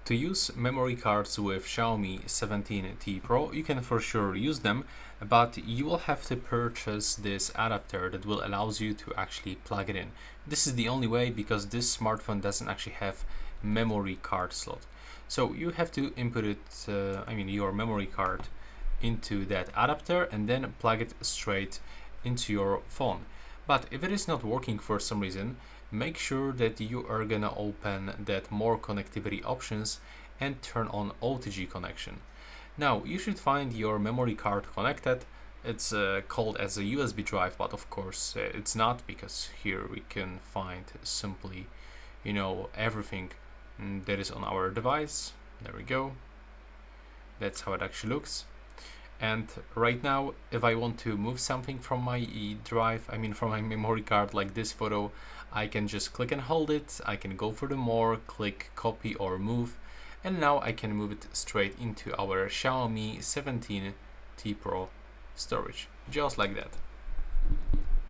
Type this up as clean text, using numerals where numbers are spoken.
To use memory cards with Xiaomi 17T Pro, you can for sure use them, but you will have to purchase this adapter that will allows you to actually plug it in. This is the only way because this smartphone doesn't actually have memory card slot. So you have to input it, your memory card into that adapter and then plug it straight into your phone. But if it is not working for some reason, make sure that you are gonna open that more connectivity options and turn on OTG connection. Now you should find your memory card connected. It's called as a USB drive, but of course it's not, because here we can find simply everything that is on our device. There we go. That's how it actually looks. And right now, if I want to move something from my drive, from my memory card, like this photo, I can just click and hold it. I can go for the more, click copy or move, and now I can move it straight into our Xiaomi 17T Pro storage, just like that.